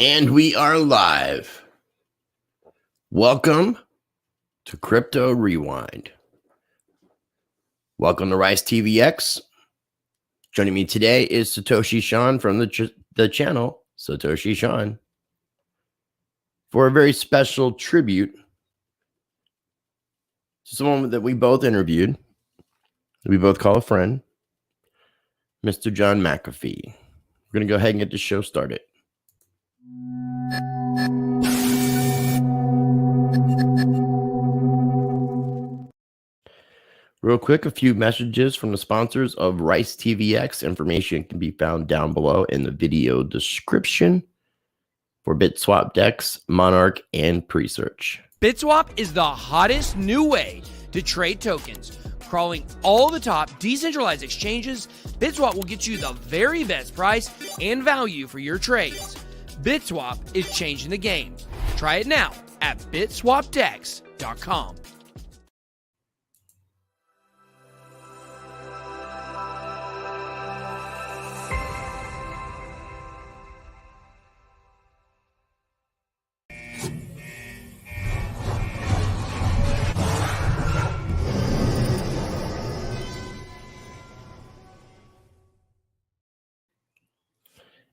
And we are live. Welcome to Crypto Rewind. Welcome to Rice TVX. Joining me today is Satoshi Sean from the channel, Satoshi Sean, for a very special tribute to someone that we both interviewed, that we both call a friend, Mr. John McAfee. We're going to go ahead and get the show started. Real quick, a few messages from the sponsors of Rice TVX. Information can be found down below in the video description for BitSwap DEX, Monarch, and Presearch. BitSwap is the hottest new way to trade tokens. Crawling all the top decentralized exchanges, BitSwap will get you the very best price and value for your trades. BitSwap is changing the game. Try it now at bitswapdex.com.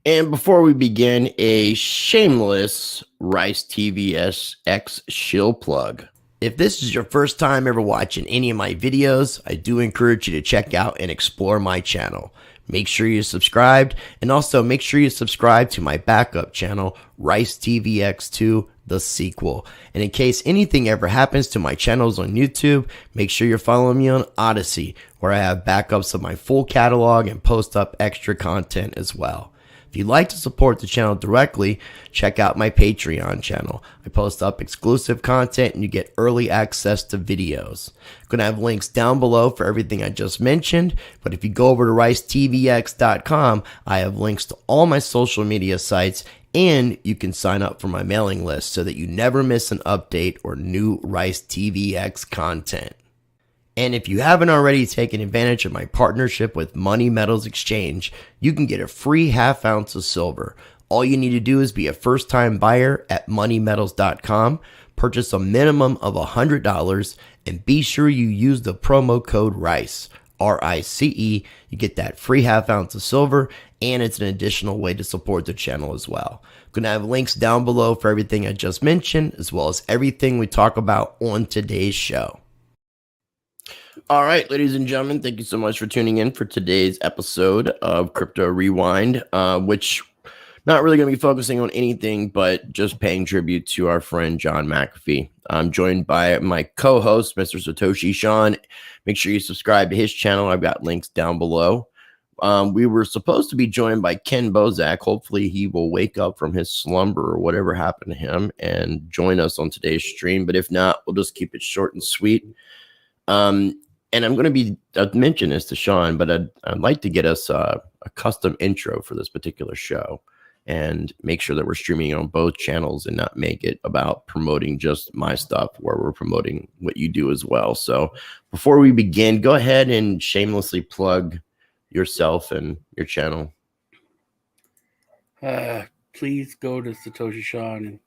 And before we begin, a shameless Rice TVX shill plug. If this is your first time ever watching any of my videos, I do encourage you to check out and explore my channel. Make sure you're subscribed, and also make sure you subscribe to my backup channel, Rice TVX2, the sequel. And in case anything ever happens to my channels on YouTube, make sure you're following me on Odyssey, where I have backups of my full catalog and post up extra content as well. If you'd like to support the channel directly, check out my Patreon channel. I post up exclusive content and you get early access to videos. I'm going to have links down below for everything I just mentioned, but if you go over to ricecrypto.crypto, I have links to all my social media sites, and you can sign up for my mailing list so that you never miss an update or new Rice TVX content. And if you haven't already taken advantage of my partnership with Money Metals Exchange, you can get a free half ounce of silver. All you need to do is be a first-time buyer at moneymetals.com, purchase a minimum of $100, and be sure you use the promo code RICE, R-I-C-E. You get that free half ounce of silver, and it's an additional way to support the channel as well. I'm going to have links down below for everything I just mentioned, as well as everything we talk about on today's show. All right, ladies and gentlemen, thank you so much for tuning in for today's episode of Crypto Rewind, which not really going to be focusing on anything but just paying tribute to our friend John McAfee. I'm joined by my co-host, Mr. Satoshi Sean. Make sure you subscribe to his channel. I've got links down below. We were supposed to be joined by Ken Bozak. Hopefully he will wake up from his slumber or whatever happened to him and join us on today's stream. But if not, we'll just keep it short and sweet. And I'm going to I'd mention this to Sean, but I'd like to get us a custom intro for this particular show and make sure that we're streaming on both channels and not make it about promoting just my stuff, where we're promoting what you do as well. So before we begin, go ahead and shamelessly plug yourself and your channel. Please go to Satoshi Sean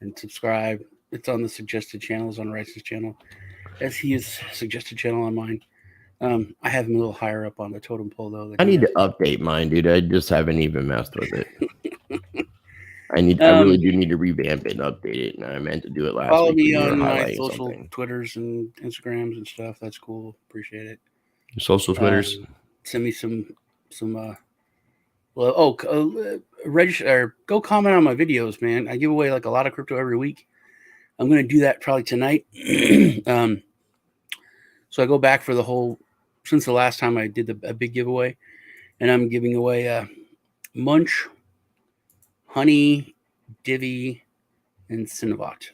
and subscribe. It's on the suggested channels on Rice's channel, as he is suggested channel on mine. I have him a little higher up on the totem pole, though. I need to update mine, dude. I just haven't even messed with it. I really do need to revamp it and update it. And I meant to do it last week. Follow me on my social Twitters and Instagrams and stuff. That's cool. Appreciate it. Your social Twitters. Send me register or go comment on my videos, man. I give away like a lot of crypto every week. I'm going to do that probably tonight. So I go back for since the last time I did a big giveaway, and I'm giving away Munch, Honey, Divi, and Cinnabot.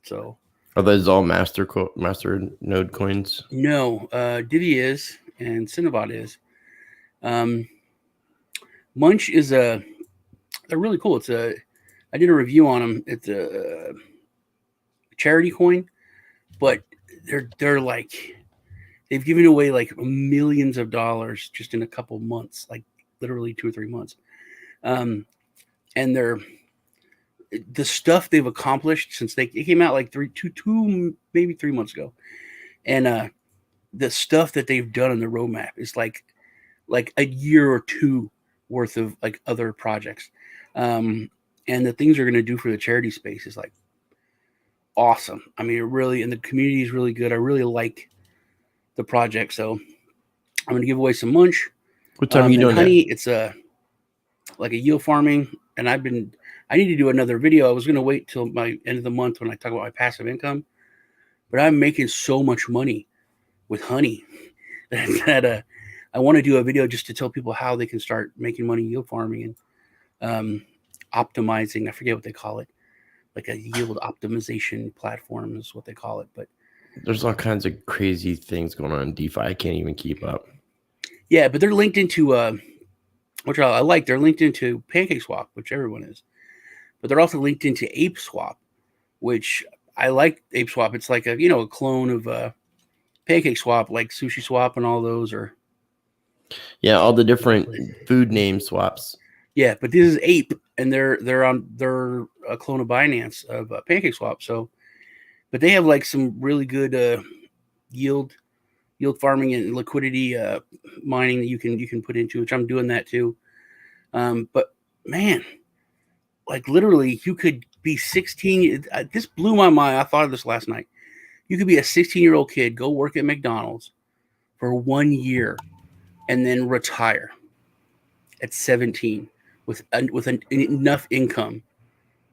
So are those all master node coins? No, Divi is, and Cinnabot is. Munch is they're really cool. I did a review on them. It's a charity coin, but they're like, they've given away like millions of dollars just in a couple months, like literally 2 or 3 months. And they're the stuff they've accomplished since it came out like maybe 3 months ago, and the stuff that they've done on the roadmap is like a year or two worth of like other projects, and the things they're going to do for the charity space is like awesome. I mean, and the community is really good. I really like the project, so I'm going to give away some munch. What time are you doing honey? It's like a yield farming, and I need to do another video. I was going to wait till my end of the month when I talk about my passive income, but I'm making so much money with honey that I want to do a video just to tell people how they can start making money yield farming and optimizing. I forget what they call it, like a yield optimization platform is what they call it. But there's all kinds of crazy things going on in DeFi. I can't even keep up. Yeah, but they're linked into which I like. They're linked into PancakeSwap, which everyone is, but they're also linked into ApeSwap, which I like. ApeSwap, it's like a clone of PancakeSwap, like SushiSwap and all those are. Yeah, all the different food name swaps. Yeah, but this is Ape, and they're a clone of Binance of PancakeSwap. So, but they have like some really good yield farming and liquidity mining that you can put into, which I'm doing that too. But man, like literally, you could be 16. This blew my mind. I thought of this last night. You could be a 16-year-old kid, go work at McDonald's for 1 year, and then retire at 17 with enough income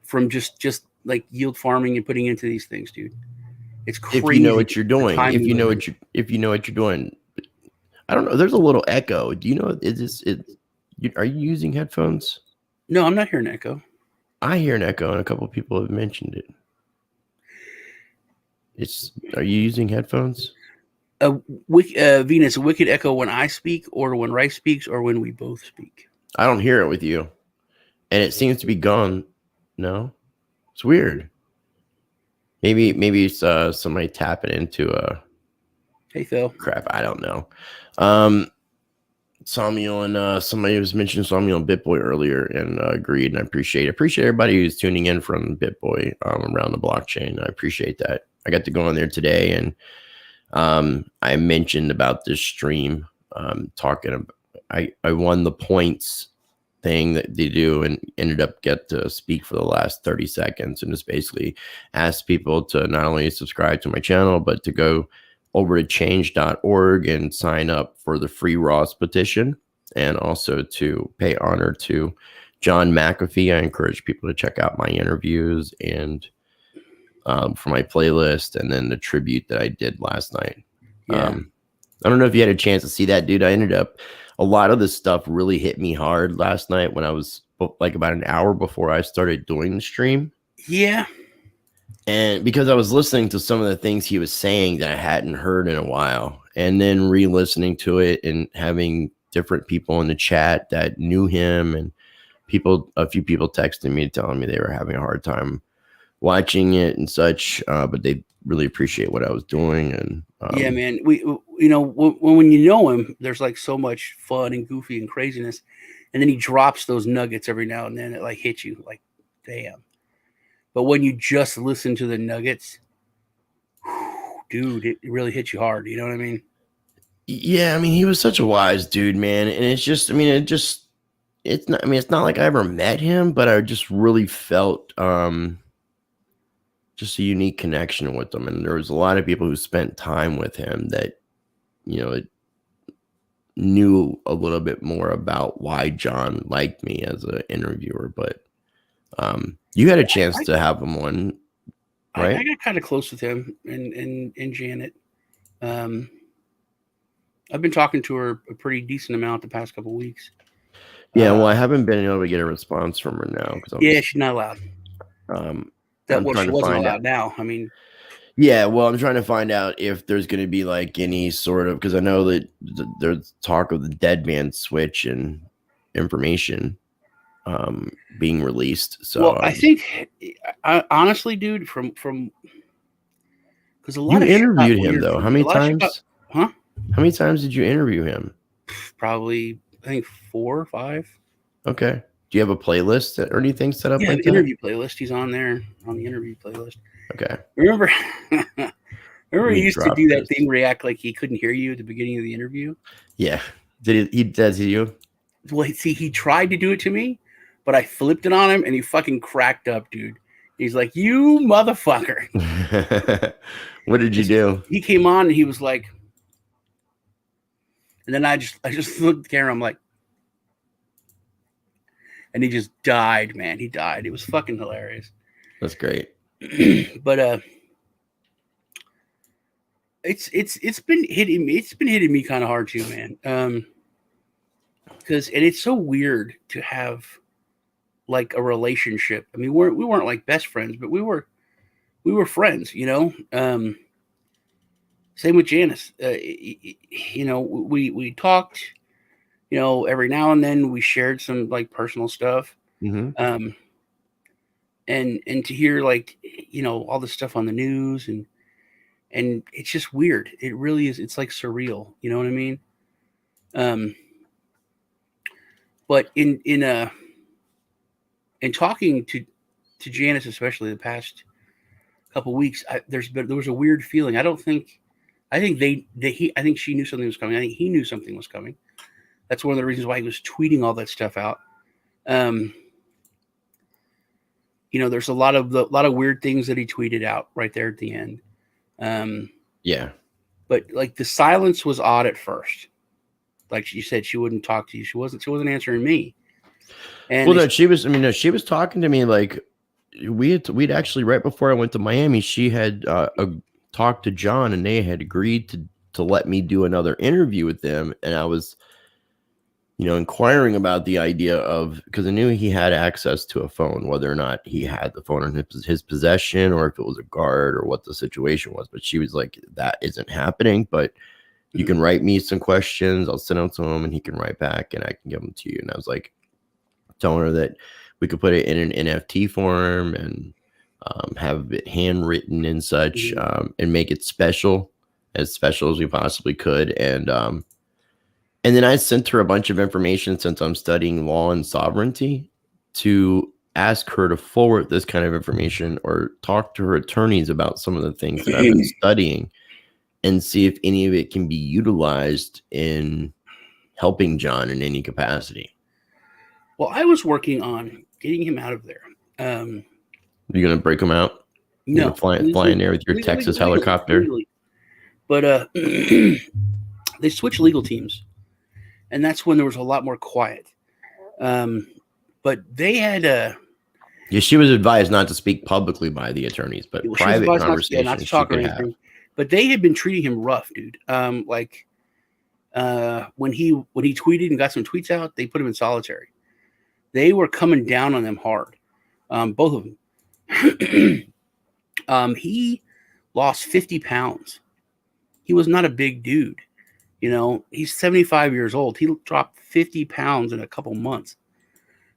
from just like yield farming and putting into these things, dude. It's crazy. If you know what you're doing, if you know what you're doing, I don't know. There's a little echo. Do you know? Are you using headphones? No, I'm not hearing echo. I hear an echo, and a couple of people have mentioned it. Are you using headphones? Venus, a wicked echo when I speak, or when Rice speaks, or when we both speak. I don't hear it with you, and it seems to be gone. No, it's weird. Maybe it's somebody tapping into Hey Phil. Crap, I don't know. Saw me on somebody was mentioning saw me on BitBoy earlier and agreed, and I appreciate everybody who's tuning in from BitBoy around the blockchain. I appreciate that. I got to go on there today, and I mentioned about this stream talking about I won the points thing that they do and ended up get to speak for the last 30 seconds and just basically ask people to not only subscribe to my channel but to go over to change.org and sign up for the free Ross petition, and also to pay honor to John McAfee. I encourage people to check out my interviews and for my playlist, and then the tribute that I did last night. Yeah. I don't know if you had a chance to see that, dude. I ended up, a lot of this stuff really hit me hard last night when I was like about an hour before I started doing the stream. Yeah. And because I was listening to some of the things he was saying that I hadn't heard in a while, and then re-listening to it and having different people in the chat that knew him, and a few people texting me telling me they were having a hard time watching it and such, but they really appreciate what I was doing. And yeah, man, when you know him, there's like so much fun and goofy and craziness, and then he drops those nuggets every now and then. It like hits you like, damn. But when you just listen to the nuggets, dude, it really hits you hard. You know what I mean? Yeah, I mean, he was such a wise dude, man. And it's just, I mean, it's not like I ever met him, but I just really felt just a unique connection with him. And there was a lot of people who spent time with him that, knew a little bit more about why John liked me as an interviewer. But you had a chance to have him on, right? I got kind of close with him and Janet. I've been talking to her a pretty decent amount the past couple of weeks. Yeah, well, I haven't been able to get a response from her now. She's not allowed. She wasn't allowed now. I mean, yeah, well, I'm trying to find out if there's going to be like any sort of, because I know that there's talk of the dead man switch and information being released. So, well, I think, honestly, dude, from because a lot you of interviewed him though. How many times? Huh? How many times did you interview him? Probably, I think 4 or 5. Okay. Do you have a playlist or anything set up Yeah, like that? interview playlist. He's on there on the interview playlist. Okay. Remember, remember Let he me used to drop do that this. thing where he act like he couldn't hear you at the beginning of the interview. Yeah. He does you? Well, see, he tried to do it to me, but I flipped it on him, and he fucking cracked up, dude. He's like, "You motherfucker!" What did you do? He came on, and he was like, and then I just looked at the camera. I'm like, and he just died, man. He died. It was fucking hilarious. That's great. But it's been hitting me. It's been hitting me kind of hard too, man. Because it's so weird to have like a relationship. I mean, we weren't like best friends, but we were friends, you know. Same with Janice. You know, we talked, you know, every now and then. We shared some like personal stuff. Mm-hmm. And to hear like, you know, all this stuff on the news and it's just weird. It really is. It's like surreal. You know what I mean? But in talking to Janice, especially the past couple weeks, there was a weird feeling. I think she knew something was coming. I think he knew something was coming. That's one of the reasons why he was tweeting all that stuff out. You know, there's a lot of weird things that he tweeted out right there at the end. Yeah. But like the silence was odd at first. Like she said, she wouldn't talk to you. She wasn't answering me. And well, no, she was. I mean, no, she was talking to me like we'd actually right before I went to Miami. She had talked to John, and they had agreed to let me do another interview with them. And I was, you know, inquiring about the idea of, because I knew he had access to a phone, whether or not he had the phone in his possession or if it was a guard or what the situation was. But she was like, that isn't happening. But you can write me some questions. I'll send them to him and he can write back and I can give them to you. And I was like, telling her that we could put it in an NFT form and have it handwritten and such, and make it special as we possibly could. And then I sent her a bunch of information, since I'm studying law and sovereignty, to ask her to forward this kind of information or talk to her attorneys about some of the things that I've been studying and see if any of it can be utilized in helping John in any capacity. Well, I was working on getting him out of there. You're going to break him out? No. Fly in there with your Texas helicopter? Legally. But they switched legal teams. And that's when there was a lot more quiet. But they had... yeah, she was advised not to speak publicly by the attorneys, but private conversations not to talk or anything. But they had been treating him rough, dude. Like when he tweeted and got some tweets out, they put him in solitary. They were coming down on them hard, both of them. He lost 50 pounds. He was not a big dude. You know, he's 75 years old. He dropped 50 pounds in a couple months.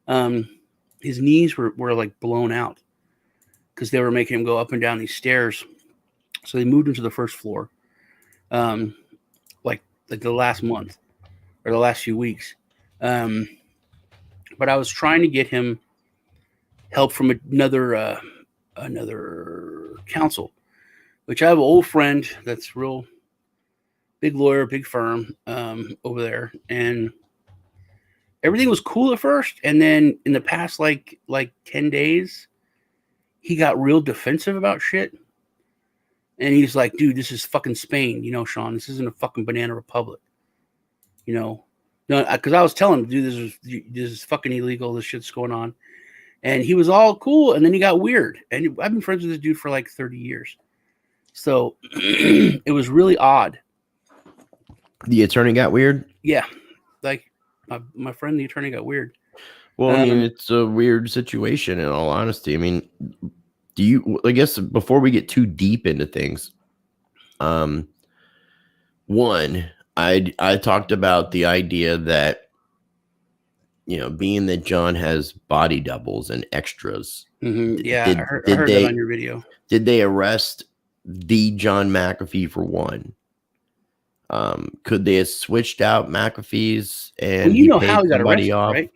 His knees were like blown out because they were making him go up and down these stairs. So they moved him to the first floor, like the last month or the last few weeks. But I was trying to get him help from another counsel, which I have an old friend that's real big lawyer, big firm over there, and everything was cool at first, and then in the past like 10 days, he got real defensive about shit. And he's like, dude, this is fucking Spain. You know, Sean, this isn't a fucking banana republic. You know, no, because I was telling him, dude, this is fucking illegal. This shit's going on. And he was all cool. And then he got weird. And I've been friends with this dude for like 30 years. So it was really odd. The attorney got weird? Yeah. Like my friend, the attorney, got weird. Well, I mean, it's a weird situation in all honesty. I mean, I guess before we get too deep into things, one, I talked about the idea that, you know, being that John has body doubles and extras. Mm-hmm. Yeah, I heard that on your video. Did they arrest the John McAfee for one? Could they have switched out McAfee's and you know how he got arrested, off? right?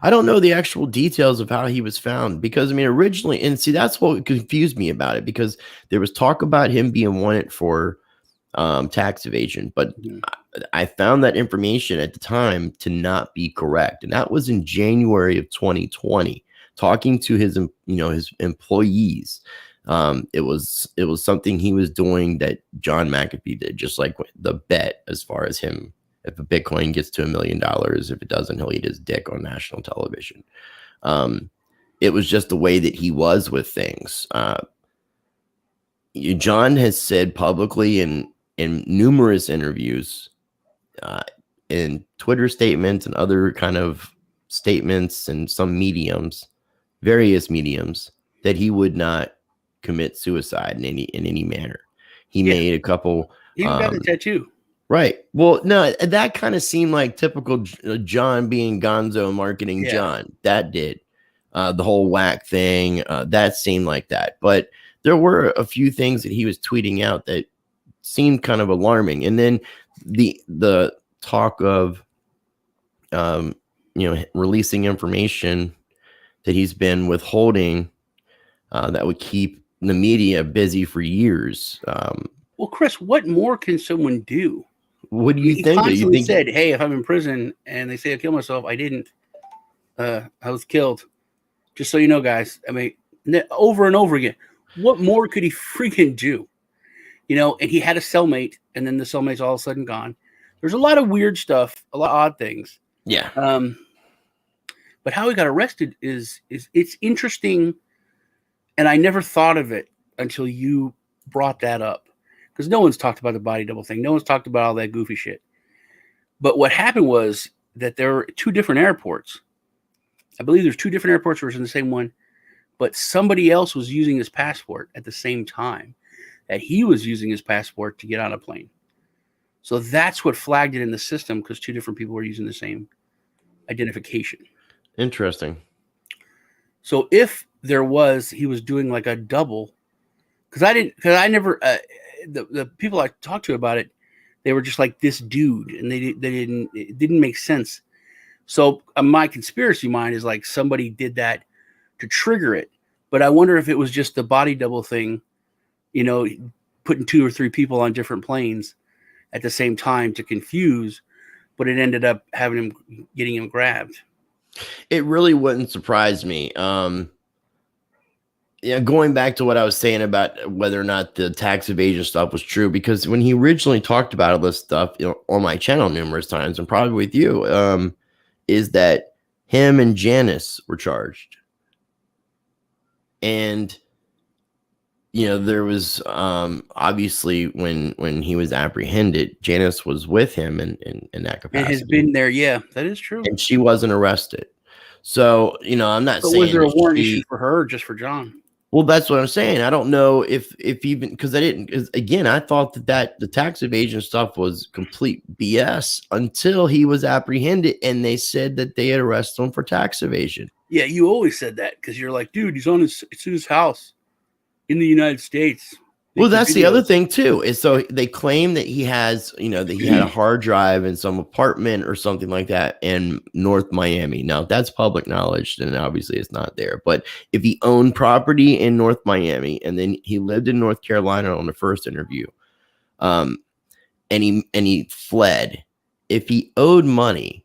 I don't know the actual details of how he was found because I mean originally, and see that's what confused me about it because there was talk about him being wanted for tax evasion, but I found that information at the time to not be correct, and that was in January of 2020. Talking to his his employees, it was something he was doing that John McAfee did, just like the bet as far as him. If a Bitcoin gets to $1 million, if it doesn't, he'll eat his dick on national television. It was just the way that he was with things. John has said publicly in numerous interviews, in Twitter statements and other kind of statements and some various mediums, that he would not commit suicide in any manner. He made a couple. He got the tattoo. Right. Well, no, that kind of seemed like typical John being Gonzo marketing John. That did. The whole whack thing, that seemed like that. But there were a few things that he was tweeting out that seemed kind of alarming. And then the talk of releasing information that he's been withholding that would keep the media busy for years. Well, Chris, what more can someone do? What do you think? You think said, "Hey, if I'm in prison and they say I killed myself, I didn't. I was killed." Just so you know, guys. I mean, over and over again. What more could he freaking do? And he had a cellmate, and then the cellmate's all of a sudden gone. There's a lot of weird stuff, a lot of odd things. Yeah. But how he got arrested is it's interesting, and I never thought of it until you brought that up. Because no one's talked about the body double thing. No one's talked about all that goofy shit. But what happened was that there were two different airports. I believe there's two different airports versus the same one. But somebody else was using his passport at the same time that he was using his passport to get on a plane. So that's what flagged it in the system, because two different people were using the same identification. Interesting. So if he was doing like a double, because I never... the people I talked to about it, they were just like this dude, and it didn't make sense. So my conspiracy mind is like somebody did that to trigger it. But I wonder if it was just the body double thing, putting 2 or 3 people on different planes at the same time to confuse, but it ended up getting him grabbed. It really wouldn't surprise me. Going back to what I was saying about whether or not the tax evasion stuff was true, because when he originally talked about all this stuff on my channel numerous times, and probably with you, is that him and Janice were charged. And, there was obviously when he was apprehended, Janice was with him in that capacity. And has been there. Yeah, that is true. And she wasn't arrested. So, I'm not saying. Was there a warrant issue for her or just for John? Well, that's what I'm saying. I don't know if even, because again, I thought that the tax evasion stuff was complete BS until he was apprehended and they said that they had arrested him for tax evasion. Yeah, you always said that because you're like, dude, it's in his house in the United States. Well, that's the other thing too, is so they claim that he has, that he had a hard drive in some apartment or something like that in North Miami. Now, if that's public knowledge, then obviously it's not there. But if he owned property in North Miami and then he lived in North Carolina on the first interview, and he fled, if he owed money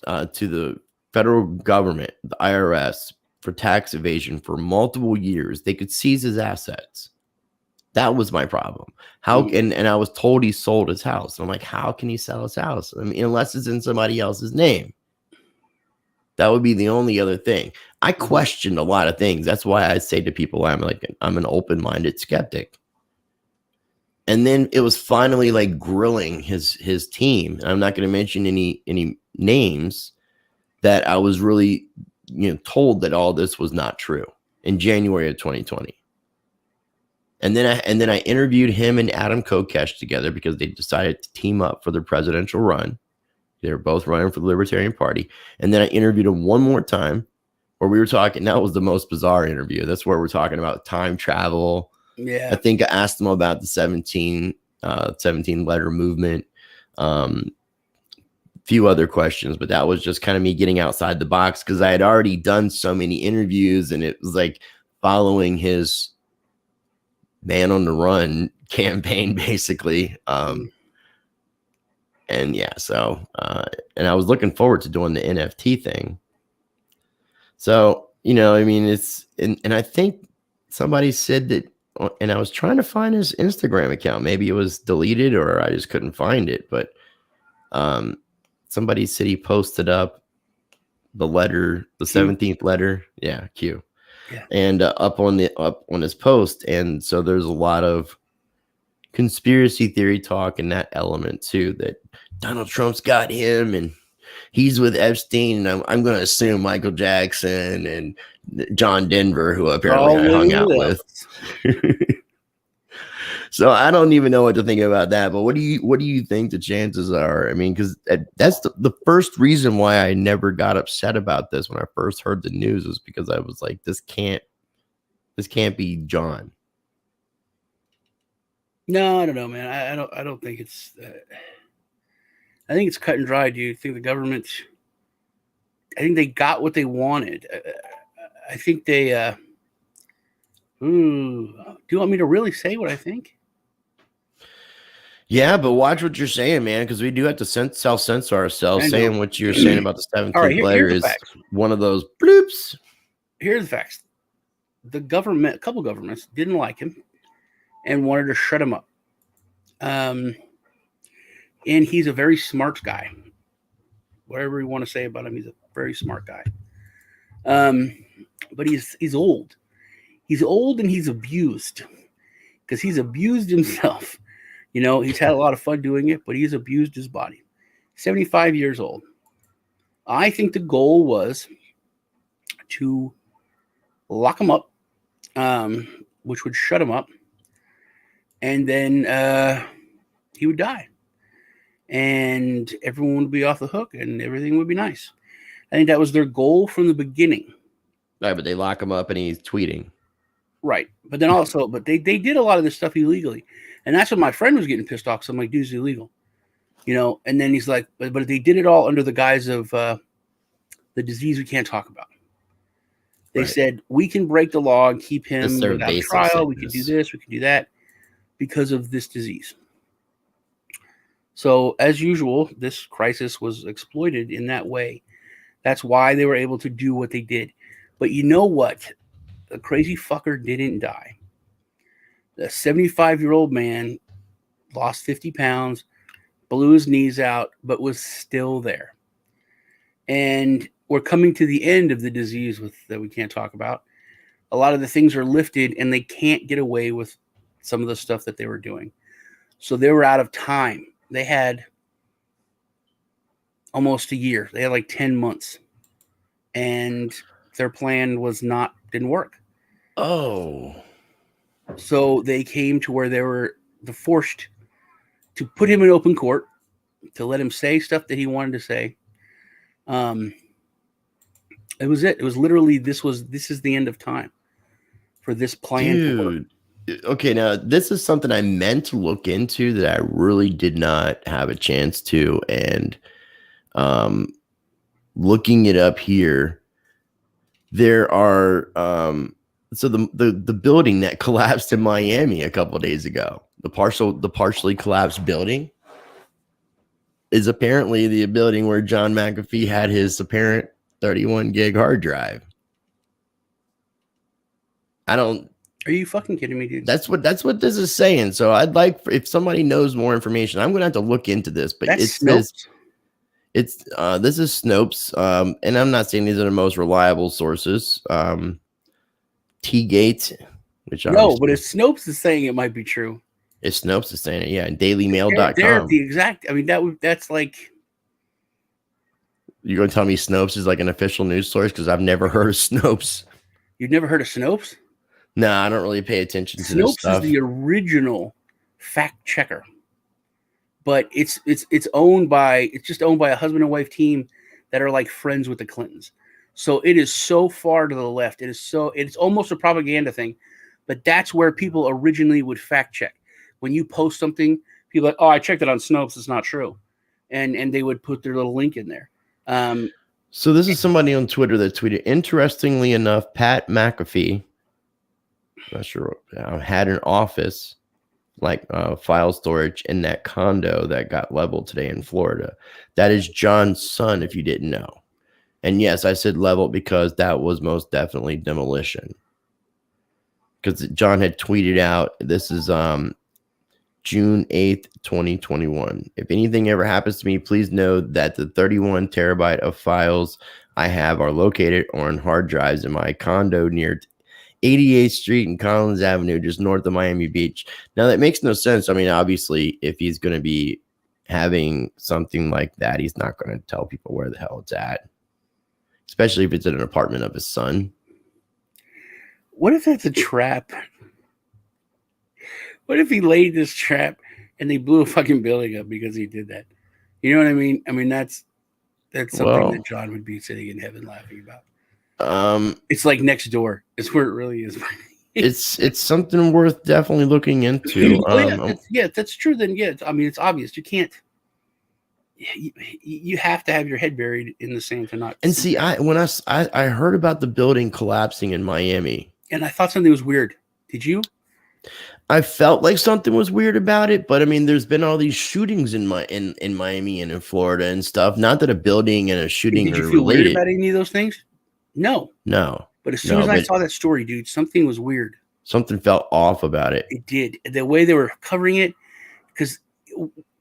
to the federal government, the IRS, for tax evasion for multiple years, they could seize his assets. That was my problem. And I was told he sold his house. I'm like, how can he sell his house? I mean, unless it's in somebody else's name. That would be the only other thing. I questioned a lot of things. That's why I say to people, I'm an open-minded skeptic. And then it was finally like grilling his team. I'm not going to mention any names, that I was really told that all this was not true in January of 2020. And then I interviewed him and Adam Kokesh together because they decided to team up for their presidential run. They were both running for the Libertarian Party. And then I interviewed him one more time where we were talking. That was the most bizarre interview. That's where we're talking about time travel. Yeah. I think I asked him about the 17 letter movement, few other questions, but that was just kind of me getting outside the box because I had already done so many interviews, and it was like following his man on the run campaign, basically. And yeah, so and I was looking forward to doing the NFT thing. So, you know, I mean, it's and I think somebody said that, and I was trying to find his Instagram account. Maybe it was deleted or I just couldn't find it, but somebody said he posted up the letter, the 17th letter. Yeah, Q. Yeah. And up on his post. And so there's a lot of conspiracy theory talk in that element too, that Donald Trump's got him and he's with Epstein, and I'm going to assume Michael Jackson and John Denver, who apparently I hung out with. So I don't even know what to think about that. But what do you think the chances are? I mean, because that's the first reason why I never got upset about this when I first heard the news, was because I was like, this can't be John. No, I don't know, man. I don't think it's. I think it's cut and dry, dude. I think the government. I think they got what they wanted. I think they. Do you want me to really say what I think? Yeah, but watch what you're saying, man, because we do have to self-censor ourselves. Saying what you're saying about the 17th letter is one of those bloops. Here's the facts. The government, a couple governments, didn't like him and wanted to shut him up. And he's a very smart guy. Whatever you want to say about him, he's a very smart guy. But he's old. He's old and he's abused, because he's abused himself. You know, he's had a lot of fun doing it, but he's abused his body. 75 years old. I think the goal was to lock him up, which would shut him up, and then he would die. And everyone would be off the hook and everything would be nice. I think that was their goal from the beginning. Right, but they lock him up and he's tweeting. Right. But then also, but they did a lot of this stuff illegally. And that's when my friend was getting pissed off. So I'm like, dude, it's illegal. You know, and then he's like, but they did it all under the guise of the disease we can't talk about. They said, we can break the law and keep him without trial. We can do this, we can do that because of this disease. So as usual, this crisis was exploited in that way. That's why they were able to do what they did. But you know what? The crazy fucker didn't die. The 75-year-old man lost 50 pounds, blew his knees out, but was still there. And we're coming to the end of the disease that we can't talk about. A lot of the things are lifted, and they can't get away with some of the stuff that they were doing. So they were out of time. They had almost a year. They had like 10 months. And their plan didn't work. Oh. So they came to where they were forced to put him in open court, to let him say stuff that he wanted to say. It was it. It was literally, this is the end of time for this plan to work. Okay, now this is something I meant to look into that I really did not have a chance to, and looking it up here, there are so the building that collapsed in Miami a couple of days ago, the partially collapsed building, is apparently the building where John McAfee had his apparent 31 gig hard drive. Are you fucking kidding me, dude? That's what this is saying. So I'd like, if somebody knows more information, I'm going to have to look into this. But this is Snopes, and I'm not saying these are the most reliable sources. T-Gate, which no, but if Snopes is saying it might be true. If Snopes is saying it, yeah, and dailymail.com. They're the exact. I mean, that's like. You're going to tell me Snopes is like an official news source? Because I've never heard of Snopes. You've never heard of Snopes? No, I don't really pay attention to this stuff. Snopes is the original fact checker, but it's owned by a husband and wife team that are like friends with the Clintons. So it is so far to the left. It's almost a propaganda thing, but that's where people originally would fact check. When you post something, people are like, oh, I checked it on Snopes. It's not true. and they would put their little link in there. So this is somebody on Twitter that tweeted, interestingly enough, Pat McAfee, not sure, had an office like file storage in that condo that got leveled today in Florida. That is John's son, if you didn't know. And yes, I said leveled because that was most definitely demolition. Because John had tweeted out, this is June 8th, 2021. If anything ever happens to me, please know that the 31 terabyte of files I have are located on hard drives in my condo near 88th Street and Collins Avenue, just north of Miami Beach. Now, that makes no sense. I mean, obviously, if he's going to be having something like that, he's not going to tell people where the hell it's at, especially if it's in an apartment of his son. What if that's a trap? What if he laid this trap and they blew a fucking building up because he did that? You know what I mean? I mean, that's something that John would be sitting in heaven laughing about. It's like next door. It's where it really is. It's something worth definitely looking into. That's true. Then I mean, it's obvious. You can't. You have to have your head buried in the sand to not. And see, I heard about the building collapsing in Miami, and I thought something was weird. Did you? I felt like something was weird about it, but I mean, there's been all these shootings in Miami and in Florida and stuff. Not that a building and a shooting did you are feel related. Weird about any of those things? No. But as soon as I saw that story, dude, something was weird. Something felt off about it. It did. The way they were covering it, because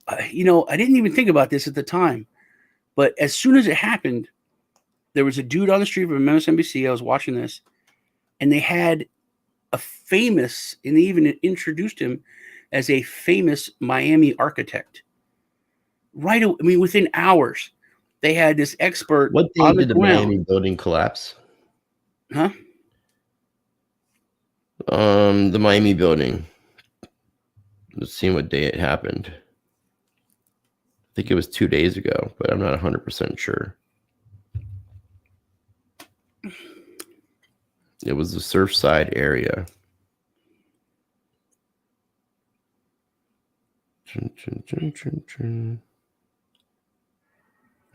I didn't even think about this at the time, but as soon as it happened, there was a dude on the street from MSNBC. I was watching this, and they had a famous, and they even introduced him as a famous Miami architect. Right, I mean, within hours, they had this expert. What day did the Miami building collapse? Huh? The Miami building. Let's see what day it happened. I think it was 2 days ago, but I'm not 100% sure. It was the Surfside area. I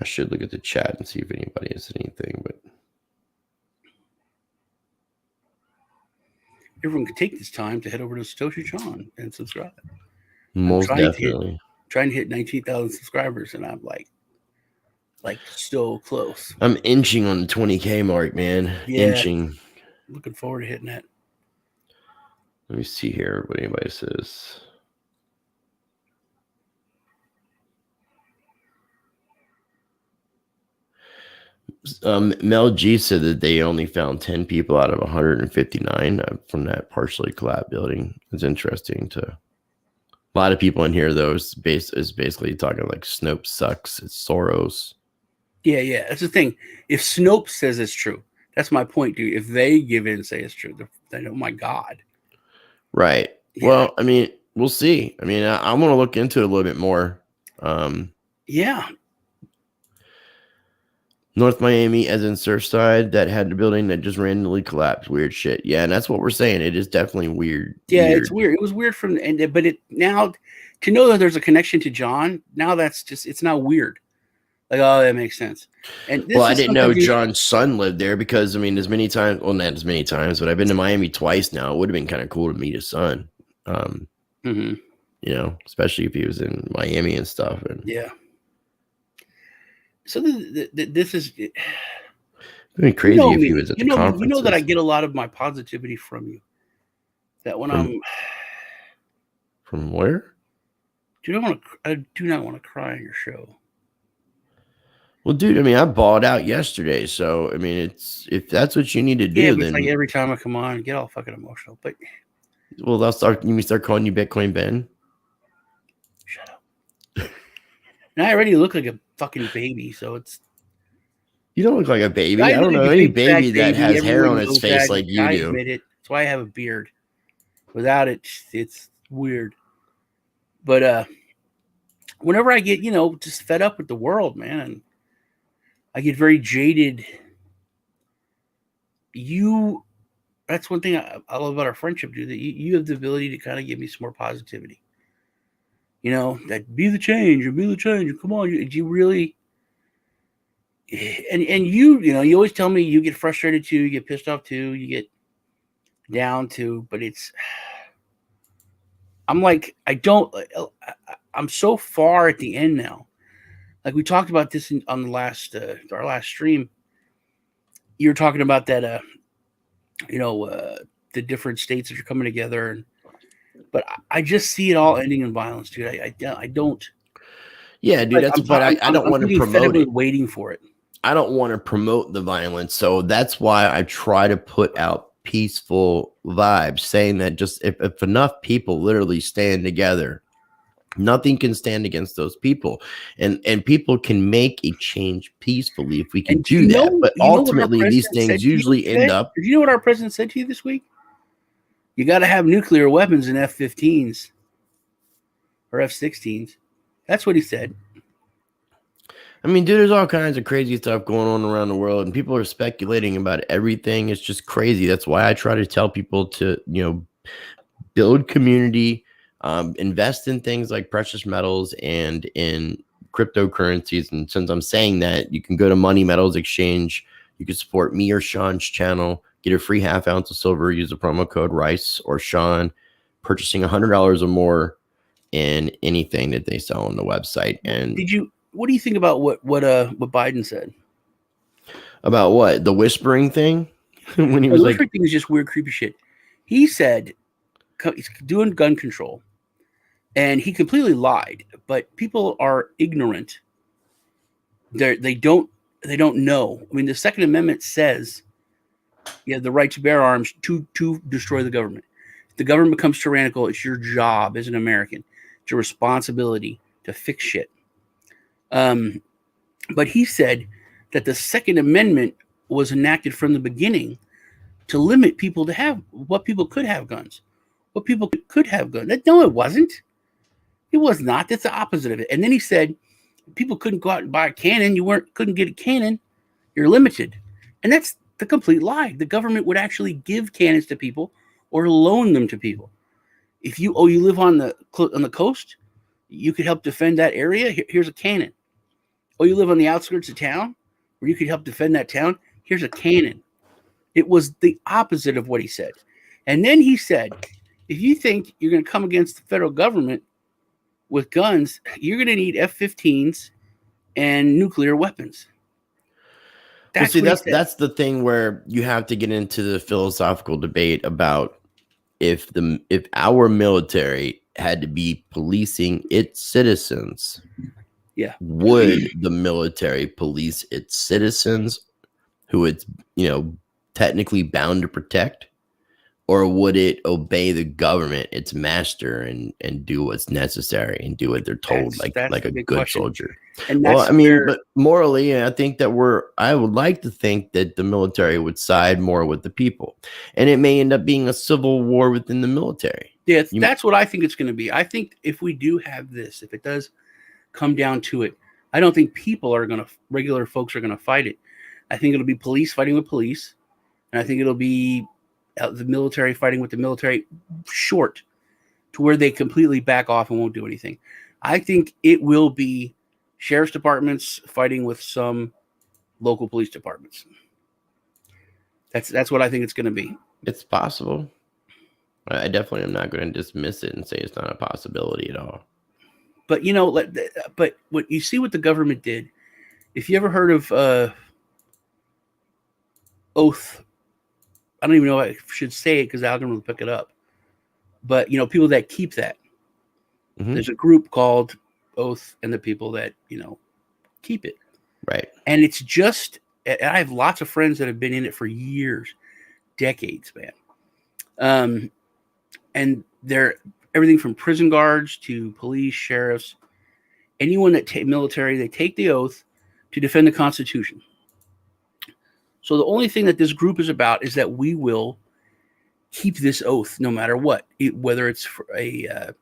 should look at the chat and see if anybody has anything, but everyone could take this time to head over to Satoshi Sean and subscribe. Most definitely. Trying to hit 19,000 subscribers, and I'm like so close. I'm inching on the 20K mark, man. Yeah. Inching. Looking forward to hitting that. Let me see here what anybody says. Mel G said that they only found 10 people out of 159 from that partially collapsed building. It's interesting to a lot of people in here, though, is basically talking like Snopes sucks. It's Soros. Yeah. That's the thing. If Snopes says it's true, that's my point, dude. If they give in and say it's true, then oh my God. Right. Yeah. Well, I mean, we'll see. I mean, I'm going to look into it a little bit more. Yeah. North Miami, as in Surfside, that had the building that just randomly collapsed. Weird shit. Yeah, and that's what we're saying. It is definitely weird. Yeah, it's weird. It was weird but it now to know that there's a connection to John. Now it's not weird. Like, oh, that makes sense. And I didn't know John's son lived there because I mean, not as many times, but I've been to Miami twice now. It would have been kind of cool to meet his son. You know, especially if he was in Miami and stuff. And yeah. So this is it'd be crazy if he was at the conference. You know that I get a lot of my positivity from you. That when I'm from where? I do not want to cry on your show. Well, dude, I mean, I bawled out yesterday, so I mean, if that's what you need to do, then like every time I come on, I get all fucking emotional. But they'll start calling you Bitcoin Ben. Shut up. And I already look like a fucking baby, so it's. You don't look like a baby. I don't know any baby that has hair on its face like you do. Admit it. That's why I have a beard. Without it, it's weird. But whenever I get, just fed up with the world, man, and I get very jaded. That's one thing I love about our friendship, dude, that you have the ability to kind of give me some more positivity. that be the change, come on, do you really? And you always tell me you get frustrated too, you get pissed off too, you get down too, but I'm like, I'm so far at the end now. Like we talked about this on the our last stream. You were talking about that, the different states that are coming together, but I just see it all ending in violence, dude. I don't. Yeah, dude. I don't want to getting fed up promote with it. waiting for it. I don't want to promote the violence. So that's why I try to put out peaceful vibes, saying that just if enough people literally stand together, nothing can stand against those people. And people can make a change peacefully if we can And do that. But you know what our ultimately, these president said things to you usually end today? up. Did you know what our president said to you this week? You got to have nuclear weapons in F-15s or F-16s. That's what he said. I mean, dude, there's all kinds of crazy stuff going on around the world, and people are speculating about everything. It's just crazy. That's why I try to tell people to, build community, invest in things like precious metals and in cryptocurrencies. And since I'm saying that, you can go to Money Metals Exchange. You can support me or Sean's channel, get a free half ounce of silver, use the promo code Rice or Sean, purchasing $100 or more in anything that they sell on the website. And what do you think about what Biden said? About what? The whispering thing? When he The was whispering thing is just weird, creepy shit. He said he's doing gun control, and he completely lied. But people are ignorant. They don't know. I mean, the Second Amendment says you have the right to bear arms to destroy the government. If the government becomes tyrannical, it's your job as an American, it's your responsibility to fix shit. But he said that the Second Amendment was enacted from the beginning to limit people to have what people could have guns, what people could have guns. No, it wasn't. It was not. That's the opposite of it. And then he said people couldn't go out and buy a cannon. Couldn't get a cannon. You're limited. And that's the complete lie. The government would actually give cannons to people or loan them to people. If you live on the coast, you could help defend that area. Here's a cannon. Oh, you live on the outskirts of town where you could help defend that town. Here's a cannon. It was the opposite of what he said. And then he said, if you think you're going to come against the federal government with guns, you're going to need F-15s and nuclear weapons. That's the thing where you have to get into the philosophical debate about if our military had to be policing its citizens, would the military police its citizens who it's technically bound to protect, or would it obey the government, its master, and do what's necessary and do what they're told, like a good soldier? And but morally, I think that I would like to think that the military would side more with the people, and it may end up being a civil war within the military. Yeah, that's what I think it's going to be. I think if we do have this, if it does come down to it, I don't think regular folks are going to fight it. I think it'll be police fighting with police, and I think it'll be the military fighting with the military, short to where they completely back off and won't do anything. I think it will be sheriff's departments fighting with some local police departments. That's what I think it's going to be. It's possible. I definitely am not going to dismiss it and say it's not a possibility at all. But but what you see what the government did. If you ever heard of Oath, I don't even know if I should say it because the algorithm will pick it up. But people that keep that, there's a group called Oath, and the people that keep it. Right. And it's just, I have lots of friends that have been in it for years, decades, man. And they're everything from prison guards to police, sheriffs, anyone that military, they take the oath to defend the Constitution. So the only thing that this group is about is that we will keep this oath no matter what, whether it's for a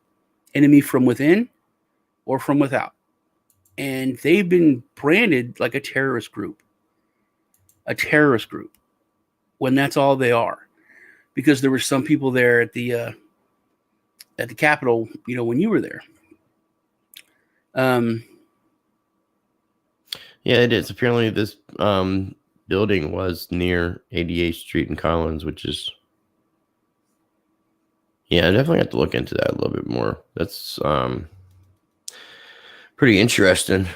enemy from within or from without. And they've been branded like a terrorist group when that's all they are, because there were some people there at the Capitol, when you were there, Um, Yeah, it is. Apparently, this building was near 88th Street in Collins, which is, yeah, I definitely have to look into that a little bit more. That's pretty interesting.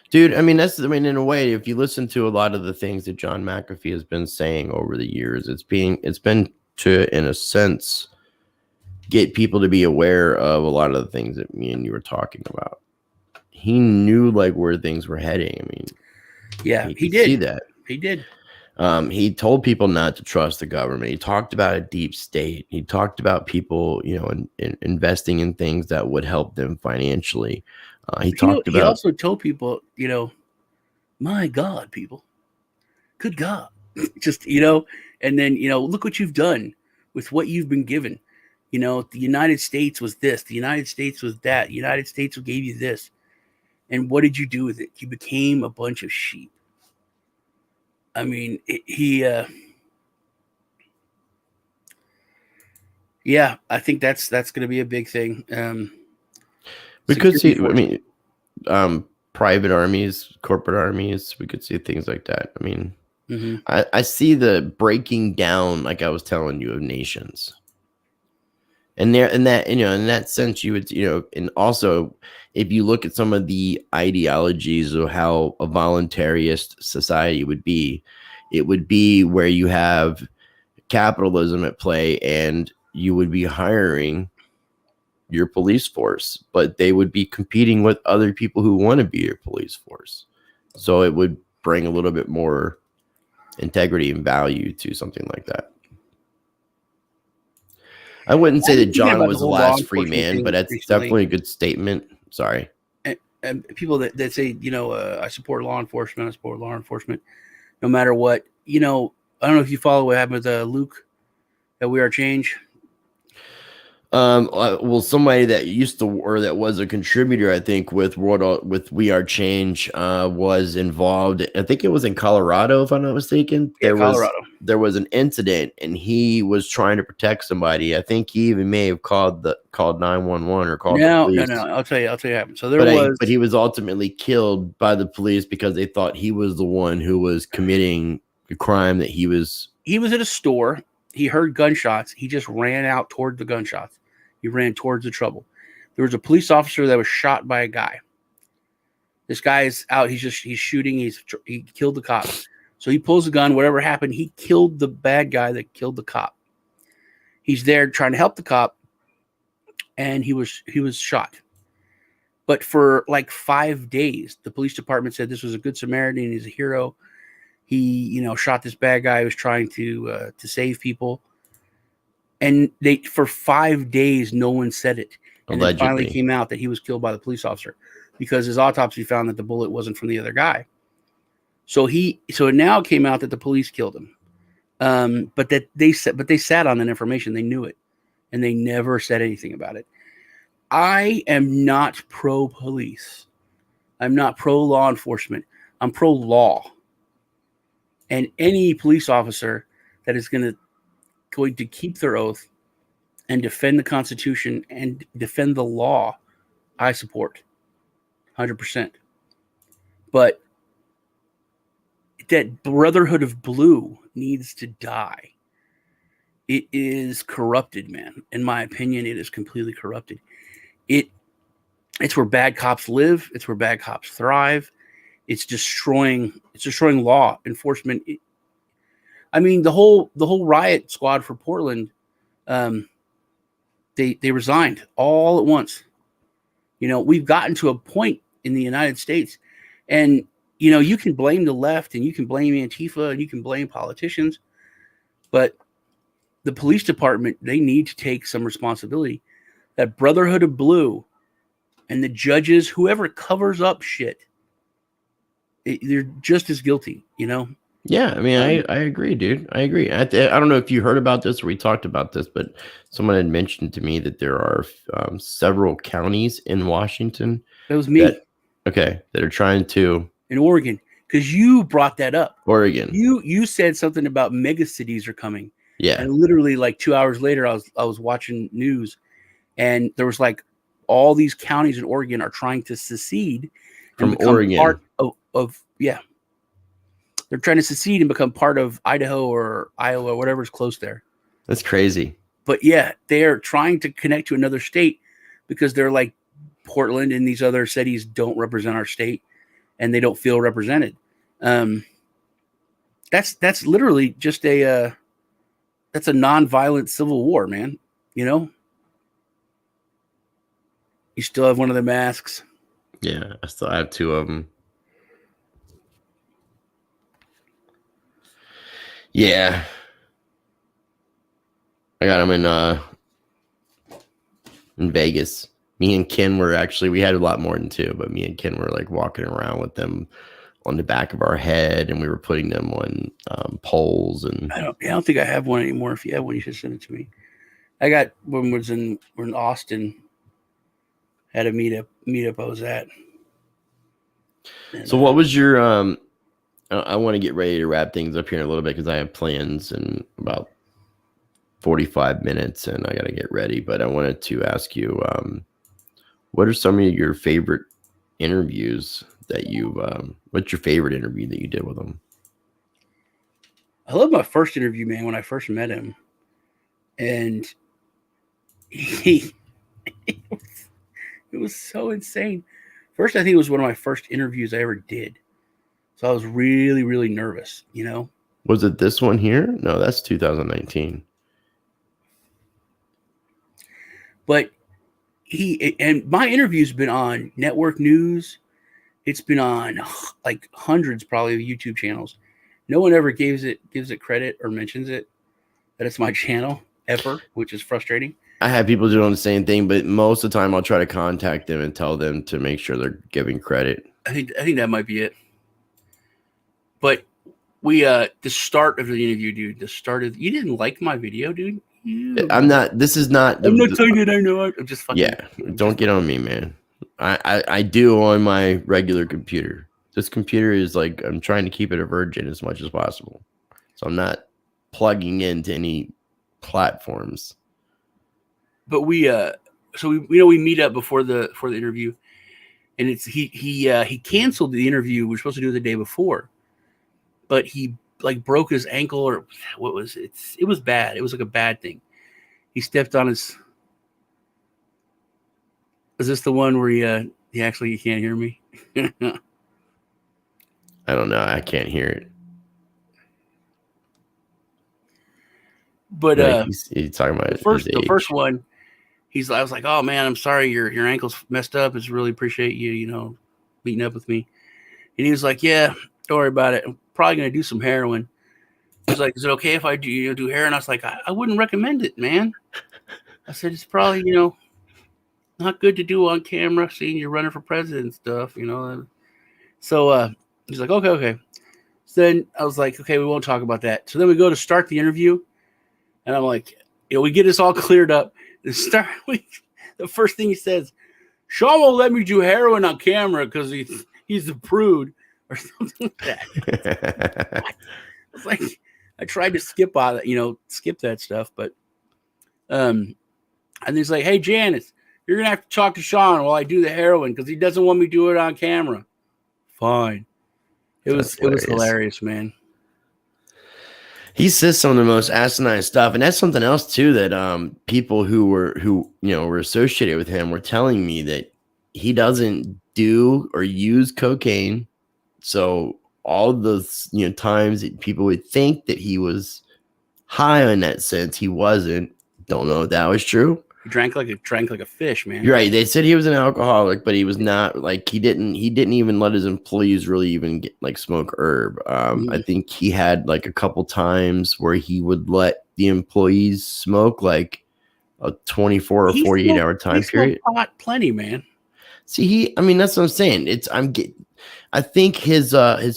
Dude, I mean, in a way, if you listen to a lot of the things that John McAfee has been saying over the years, it's been to, in a sense, get people to be aware of a lot of the things that me and you were talking about. He knew like where things were heading. I mean, yeah, he could see did. that. He did. He told people not to trust the government. He talked about a deep state. He talked about people, investing in things that would help them financially. He talked He about, also told people, my God, people, good God, just, and then, look what you've done with what you've been given. The United States was this, the United States was that, the United States gave you this. And what did you do with it? You became a bunch of sheep. I mean, yeah, I think that's going to be a big thing. we could see, I mean, private armies, corporate armies, we could see things like that. I mean, I see the breaking down, like I was telling you, of nations. And there, in that sense, you would, and also if you look at some of the ideologies of how a voluntarist society would be, it would be where you have capitalism at play and you would be hiring your police force, but they would be competing with other people who want to be your police force. So it would bring a little bit more integrity and value to something like that. I wouldn't say that John was the last free man, but that's definitely a good statement. Sorry. And people that say, I support law enforcement, no matter what. I don't know if you follow what happened with Luke at We Are Change. Well, somebody that used to, or that was a contributor, I think, with We Are Change, was involved. I think it was in Colorado, if I'm not mistaken. Yeah, Colorado. There was an incident, and he was trying to protect somebody. I think he even may have called 911 or called the police. No. I'll tell you what happened. So but he was ultimately killed by the police because they thought he was the one who was committing the crime that he was. He was at a store. He heard gunshots. He just ran out toward the gunshots. He ran towards the trouble. There was a police officer that was shot by a guy. This guy is out. He's shooting. He killed the cop. So he pulls the gun. Whatever happened, he killed the bad guy that killed the cop. He's there trying to help the cop, and he was shot. But for like 5 days, the police department said this was a good Samaritan. He's a hero. He, shot this bad guy who was trying to save people. And for 5 days, no one said it. And it finally came out that he was killed by the police officer because his autopsy found that the bullet wasn't from the other guy. So it now came out that the police killed him. But they sat on that information. They knew it, and they never said anything about it. I am not pro police. I'm not pro law enforcement. I'm pro law. And any police officer that is going to keep their oath and defend the Constitution and defend the law, I support 100%. But that Brotherhood of Blue needs to die. It is corrupted, man. In my opinion, it is completely corrupted. It's where bad cops live. It's where bad cops thrive. It's destroying law enforcement. I mean, the whole riot squad for Portland, they resigned all at once. We've gotten to a point in the United States, and you can blame the left, and you can blame Antifa, and you can blame politicians, but the police department, they need to take some responsibility. That Brotherhood of Blue and the judges, whoever covers up shit, they're just as guilty. Yeah, I mean, I agree, dude. I agree. I don't know if you heard about this or we talked about this, but someone had mentioned to me that there are several counties in Washington. That was me. That are trying to. In Oregon, because you brought that up. Oregon. You said something about mega cities are coming. Yeah. And literally like 2 hours later, I was watching news, and there was like all these counties in Oregon are trying to secede and From become Oregon. part of yeah. They're trying to secede and become part of Idaho or Iowa, whatever's close there. That's crazy. But yeah, they're trying to connect to another state because they're like Portland and these other cities don't represent our state and they don't feel represented. That's literally just that's a non-violent civil war, man. You know, you still have one of the masks. Yeah, I still have two of them. Yeah, I got them in Vegas. Me and Ken were actually, we had a lot more than two, but me and Ken were like walking around with them on the back of our head, and we were putting them on poles. And I don't think I have one anymore. If you have one, you should send it to me. I got when we're in Austin. Had a meetup I was at. And, so what was your I want to get ready to wrap things up here in a little bit because I have plans in about 45 minutes and I got to get ready. But I wanted to ask you, what are some of your favorite interviews that you, what's your favorite interview that you did with them? I love my first interview, man, when I first met him. And it was so insane. First, I think it was one of my first interviews I ever did. So I was really, really nervous, you know? Was it this one here? No, that's 2019. But and my interview's been on network news. It's been on like hundreds probably of YouTube channels. No one ever gives it credit or mentions it, that it's my channel ever, which is frustrating. I have people doing the same thing, but most of the time I'll try to contact them and tell them to make sure they're giving credit. I think that might be it. But we the start of the interview, dude. You didn't like my video, dude. I'm not. This is not. I'm not saying it. I know. I'm just fucking. Yeah, don't get on me, man. I do on my regular computer. This computer is like, I'm trying to keep it a virgin as much as possible, so I'm not plugging into any platforms. But we we meet up before the interview, and it's he canceled the interview we were supposed to do the day before, but he like broke his ankle or what was it? It was bad. It was like a bad thing. He stepped on his. Is this the one where he actually you can't hear me? I don't know. I can't hear it. But like he's talking about the first one. I was like, oh man, I'm sorry your ankle's messed up. I really appreciate you, meeting up with me. And he was like, yeah, don't worry about it. I'm probably gonna do some heroin. He was like, is it okay if I do heroin? I was like, I wouldn't recommend it, man. I said it's probably not good to do on camera, seeing you running for president and stuff, So he's like, okay. So then I was like, okay, we won't talk about that. So then we go to start the interview, and I'm like, we get this all cleared up. The first thing he says, Sean won't let me do heroin on camera because he's a prude or something like that. It's like I tried to skip that stuff, but and he's like, hey Janice, you're gonna have to talk to Sean while I do the heroin because he doesn't want me to do it on camera. Fine. It was hilarious, man. He says some of the most asinine stuff, and that's something else too that people who were associated with him were telling me that he doesn't do or use cocaine. So all those times that people would think that he was high in that sense, he wasn't. Don't know if that was true. He drank like a fish, man. You're right. They said he was an alcoholic, but he was not. Like he didn't even let his employees really even smoke herb. I think he had like a couple times where he would let the employees smoke like a 24 or 48-hour time period. Pot plenty, man. See, that's what I'm saying. I think his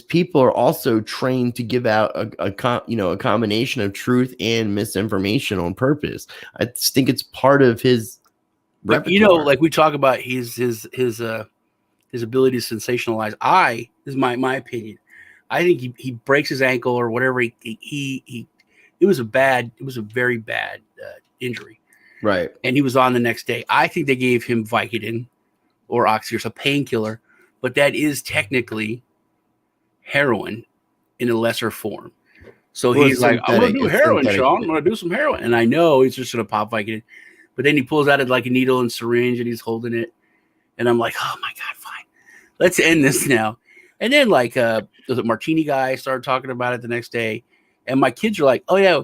people are also trained to give out a combination of truth and misinformation on purpose. I just think it's part of his repertoire. Like we talk about his ability to sensationalize. This is my opinion. I think he breaks his ankle or whatever. It was a very bad injury. Right. and he was on the next day. I think they gave him Vicodin or Oxy, a painkiller, but that is technically heroin in a lesser form. So Well, he's it's like, I'm going to synthetic. do It's heroin, synthetic. Sean. I'm going to do some heroin. And I know he's just going to pop Vicodin. But then he pulls out like a needle and syringe and he's holding it. And I'm like, oh my God, fine. Let's end this now. And then like the Martini guy started talking about it the next day. And my kids are like, oh yeah,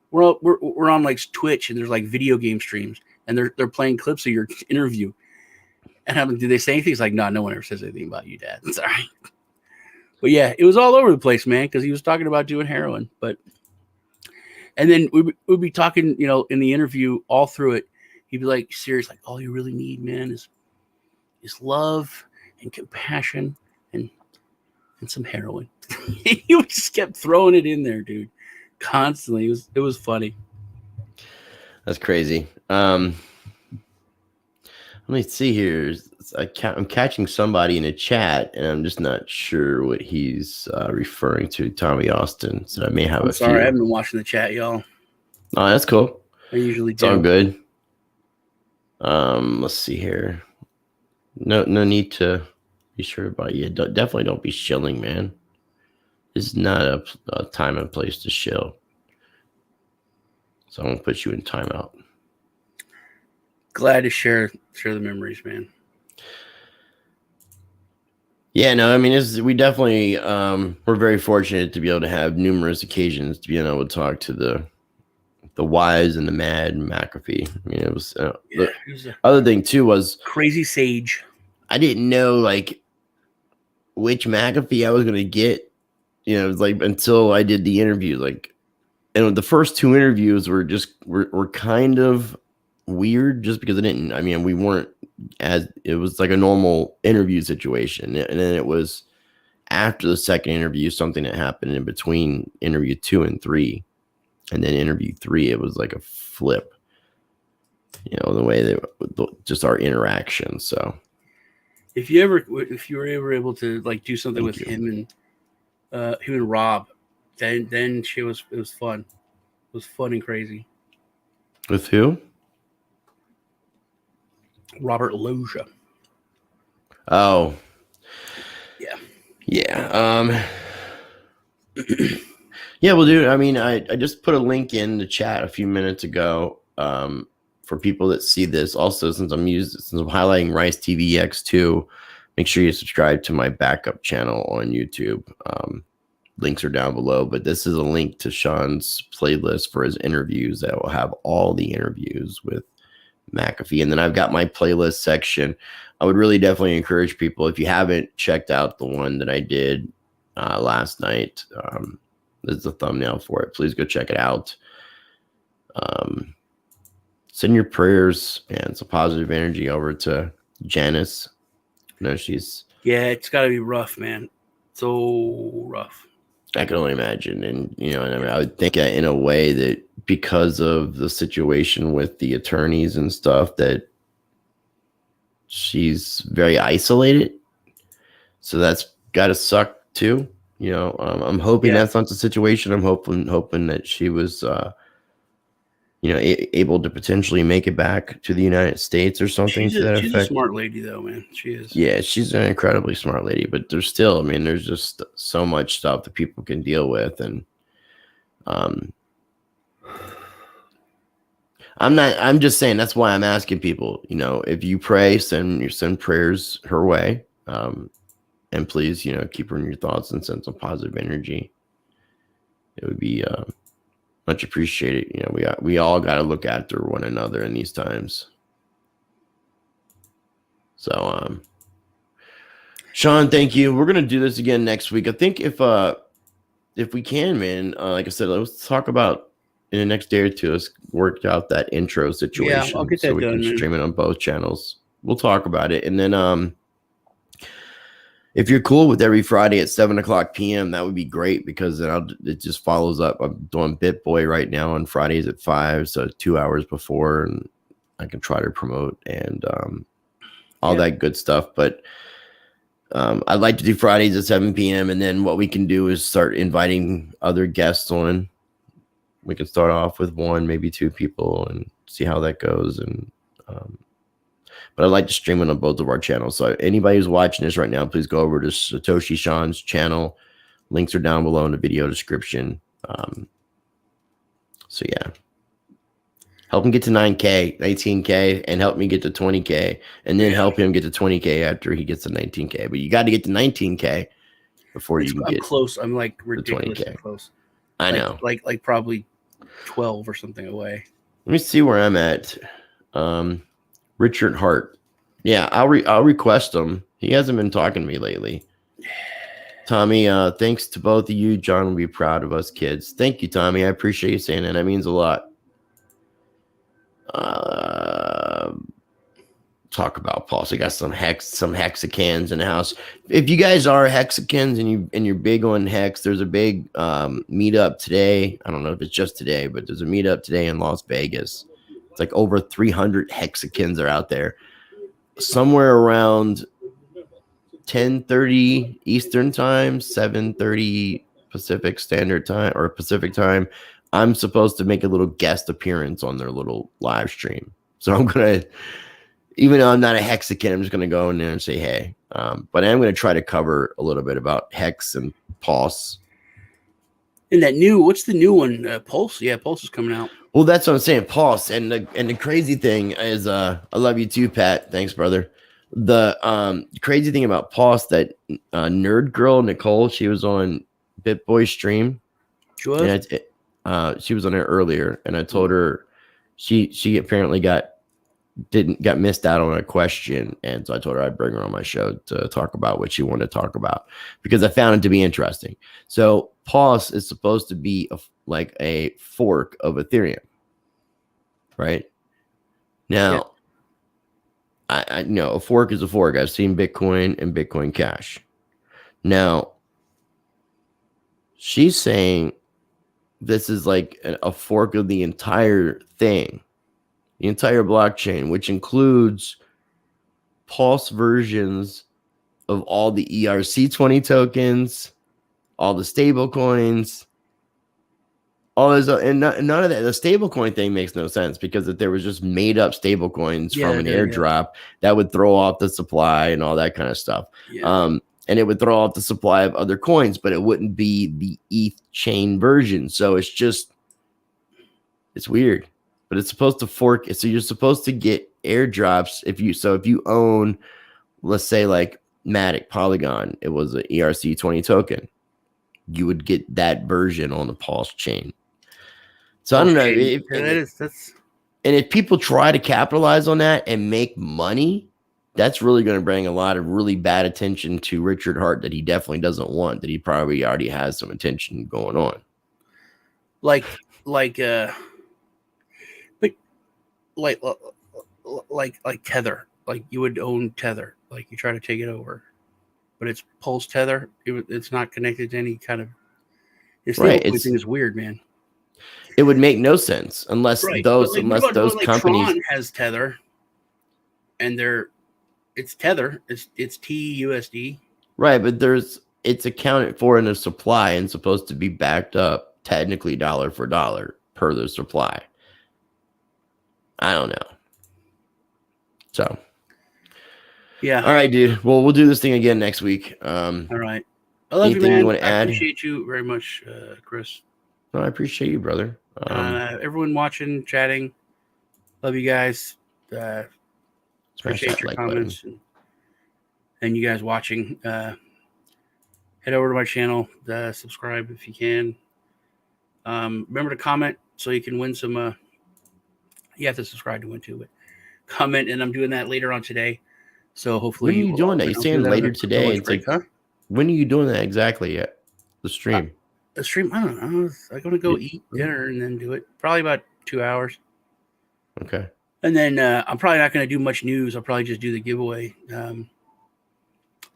we're on like Twitch and there's like video game streams and they're playing clips of your interview. And I'm like, did they say anything? He's like, no one ever says anything about you, Dad. It's all right. But yeah, it was all over the place, man, because he was talking about doing heroin. And then we'd be talking, in the interview all through it. He'd be like, serious, like, all you really need, man, is love and compassion and some heroin. He just kept throwing it in there, dude, constantly. It was funny. That's crazy. Let me see here. I'm catching somebody in a chat, and I'm just not sure what he's referring to. Tommy Austin. So I may have I'm sorry, I haven't been watching the chat, y'all. Oh, that's cool. I usually It's do. all good. Let's see here. No need to be sure about you. Definitely don't be shilling, man. This is not a time and place to shill. So I'm gonna put you in timeout. Glad to share the memories, man. Yeah, no, I mean, we definitely we're very fortunate to be able to have numerous occasions to be able to talk to the wise and the mad McAfee. I mean, it was the other thing too was crazy sage. I didn't know like which McAfee I was gonna get. It was like until I did the interview. Like, and the first two interviews were kind of weird just because we weren't it was like a normal interview situation. And then it was after the second interview, something that happened in between interview 2 and 3. And then interview 3, it was like a flip, the way that just our interaction. So if you were ever able to like do something with him and Rob, then it was fun. It was fun and crazy. With who? Robert Loggia. Oh, yeah. Yeah. Yeah, well, dude, I mean, I just put a link in the chat a few minutes ago for people that see this. Also, since I'm highlighting Rice TV X2, make sure you subscribe to my backup channel on YouTube. Links are down below, but this is a link to Sean's playlist for his interviews that will have all the interviews with McAfee. And then I've got my playlist section. I would really definitely encourage people, if you haven't checked out the one that I did last night, this is the thumbnail for it. Please go check it out. Send your prayers and some positive energy over to Janice. She's it's got to be rough, man. So rough. I can only imagine. And I would think that in a way that because of the situation with the attorneys and stuff, that she's very isolated. So that's got to suck too. I'm hoping that's not the situation. I'm hoping that she was, able to potentially make it back to the United States or something to that effect. She's a smart lady, though, man. She is. Yeah, she's an incredibly smart lady. But there's still, there's just so much stuff that people can deal with, and I'm just saying that's why I'm asking people. If you pray, send prayers her way. And please, keep her in your thoughts and send some positive energy. It would be much appreciated. We all got to look after one another in these times. So, Sean, thank you. We're gonna do this again next week. I think if we can, man. Like I said, let's talk about in the next day or two. Let's work out that intro situation. Yeah, I'll get that so we done, can man. stream it on both channels. We'll talk about it, and then if you're cool with every Friday at 7:00 p.m., that would be great, because then it just follows up. I'm doing BitBoy right now on Fridays at 5, so 2 hours before, and I can try to promote and all that good stuff. But I'd like to do Fridays at 7 p.m., and then what we can do is start inviting other guests on. We can start off with 1, maybe 2 people, and see how that goes. And but I'd like to stream it on both of our channels. So anybody who's watching this right now, please go over to Satoshi Sean's channel. Links are down below in the video description. So yeah, help him get to 9K, 19K, and help me get to 20K, and then help him get to 20K after he gets to 19K. But you got to get to 19K before you can get close. I'm like ridiculously 20K. close. I know, like probably 12 or something away. Let me see where I'm at. Richard Hart. Yeah, I'll request him. He hasn't been talking to me lately. Tommy, thanks to both of you. John will be proud of us kids. Thank you, Tommy. I appreciate you saying that. That means a lot. Talk about Pulse. I got some hexicans in the house. If you guys are hexicans and you're big on hex, there's a big meetup today. I don't know if it's just today, but there's a meetup today in Las Vegas. It's like over 300 hexicans are out there. Somewhere around 10:30 Eastern time, 7:30 Pacific Standard Time or Pacific Time, I'm supposed to make a little guest appearance on their little live stream. So I'm gonna, even though I'm not a hexican, I'm just gonna go in there and say hey. But I'm gonna try to cover a little bit about hex and pulse. And what's the new one? Pulse? Yeah, Pulse is coming out. Well, that's what I'm saying, pulse. And the crazy thing is, I love you too, Pat. Thanks, brother. The crazy thing about pulse, that nerd girl Nicole, she was on BitBoy's stream. She was. She was on there earlier, and I told her she apparently got missed out on a question, and so I told her I'd bring her on my show to talk about what she wanted to talk about because I found it to be interesting. So Pulse is supposed to be like a fork of Ethereum, right? Now, yeah. I know a fork is a fork. I've seen Bitcoin and Bitcoin Cash. Now, she's saying this is like a fork of the entire thing, the entire blockchain, which includes Pulse versions of all the ERC20 tokens, all the stable coins, all those, and none of that. The stable coin thing makes no sense because if there was just made up stable coins from an airdrop, that would throw off the supply and all that kind of stuff. Yeah. And it would throw off the supply of other coins, but it wouldn't be the ETH chain version. So it's weird, but it's supposed to fork. So you're supposed to get airdrops if you own, let's say like Matic Polygon, it was an ERC20 token, you would get that version on the Pulse chain. So I don't know. And if people try to capitalize on that and make money, that's really going to bring a lot of really bad attention to Richard Hart that he definitely doesn't want, that he probably already has some attention going on. Like Tether. Like you would own Tether. Like you try to take it over, but it's Pulse Tether. It's not connected to any kind of. Everything is weird, man. It would make no sense unless those companies. Tron has Tether, and it's Tether. It's TUSD. Right, but it's accounted for in a supply and supposed to be backed up technically dollar for dollar per the supply. I don't know. So, yeah. All right, dude. Well, we'll do this thing again next week. All right. I love you, man. You want to add? I appreciate you very much, Chris. No, I appreciate you, brother. Everyone watching, chatting. Love you guys. Appreciate your comments and you guys watching. Head over to my channel, subscribe if you can. Remember to comment so you can win some. You have to subscribe to win too, but comment, and I'm doing that later on today. So hopefully, when are you doing that? You're saying later today. It's break, like, when are you doing that exactly? Yet the stream. The stream. I don't know. I'm gonna go eat dinner and then do it. Probably about 2 hours. Okay. And then I'm probably not going to do much news. I'll probably just do the giveaway.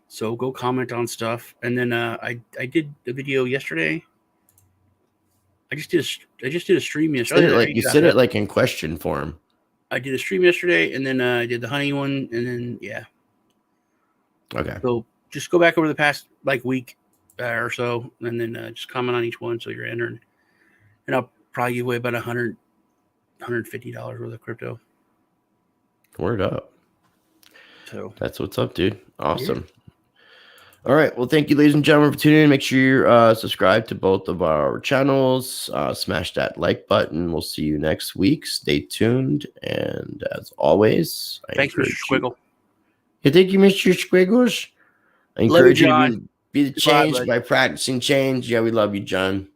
So go comment on stuff. And then I did the video yesterday. I just did a stream yesterday. You said it like in question form. I did a stream yesterday, and then I did the honey one, and then yeah. Okay. So just go back over the past week or so, and then just comment on each one so you're entering. And I'll probably give away about 100 $150 worth of crypto. Word up. So That's what's up, dude. Awesome. All right. Well, thank you, ladies and gentlemen, for tuning in. Make sure you're subscribed to both of our channels. Smash that like button. We'll see you next week. Stay tuned. And as always, thanks, Mr. Squiggle. Yeah, thank you, Mr. Squiggles. I Love you, encourage you to John. be the Goodbye, change bud. by practicing change. Yeah, we love you, John.